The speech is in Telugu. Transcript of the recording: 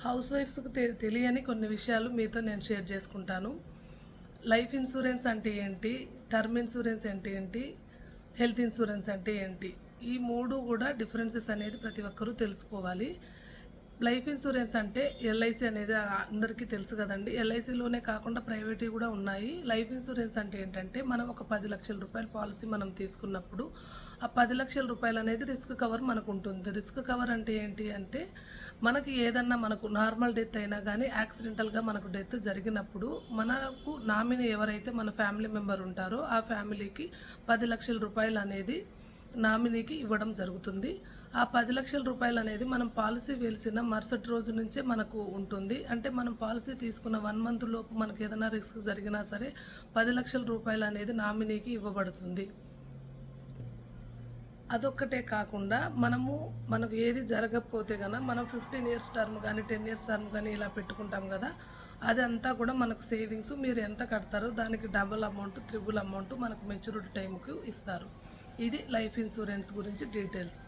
హౌస్ వైఫ్స్కి తెలియని కొన్ని విషయాలు మీతో నేను షేర్ చేసుకుంటాను. లైఫ్ ఇన్సూరెన్స్ అంటే ఏంటి, టర్మ్ ఇన్సూరెన్స్ అంటే ఏంటి, హెల్త్ ఇన్సూరెన్స్ అంటే ఏంటి, ఈ మూడు కూడా డిఫరెన్సెస్ అనేది ప్రతి ఒక్కరూ తెలుసుకోవాలి. లైఫ్ ఇన్సూరెన్స్ అంటే ఎల్ఐసి అనేది అందరికీ తెలుసు కదండి. ఎల్ఐసిలోనే కాకుండా ప్రైవేట్వి కూడా ఉన్నాయి. లైఫ్ ఇన్సూరెన్స్ అంటే ఏంటంటే మనం ఒక 10 లక్షల రూపాయల పాలసీ మనం తీసుకున్నప్పుడు ఆ 10 లక్షల రూపాయలు అనేది రిస్క్ కవర్ మనకు ఉంటుంది. రిస్క్ కవర్ అంటే ఏంటి అంటే మనకి ఏదన్నా మనకు నార్మల్ డెత్ అయినా కానీ యాక్సిడెంటల్గా మనకు డెత్ జరిగినప్పుడు మనకు నామినీ ఎవరైతే మన ఫ్యామిలీ మెంబర్ ఉంటారో ఆ ఫ్యామిలీకి 10 లక్షల రూపాయలు అనేది నామినీకి ఇవ్వడం జరుగుతుంది. ఆ 10 లక్షల రూపాయలు అనేది మనం పాలసీ వెలిసిన మరుసటి రోజు నుంచే మనకు ఉంటుంది. అంటే మనం పాలసీ తీసుకున్న 1 మంత్ లోపు మనకు ఏదైనా రిస్క్ జరిగినా సరే 10 లక్షల రూపాయలు అనేది నామినీకి ఇవ్వబడుతుంది. అదొక్కటే కాకుండా మనకు ఏది జరగకపోతే కనుక మనం 15 ఇయర్స్ టర్మ్ కానీ 10 ఇయర్స్ టర్మ్ కానీ ఇలా పెట్టుకుంటాం కదా, అదంతా కూడా మనకు సేవింగ్స్. మీరు ఎంత కడతారో దానికి డబుల్ అమౌంట్, ట్రిపుల్ అమౌంట్ మనకు మెచ్యూరిటీ టైంకి ఇస్తారు. ఇది లైఫ్ ఇన్సూరెన్స్ గురించి డీటెయిల్స్.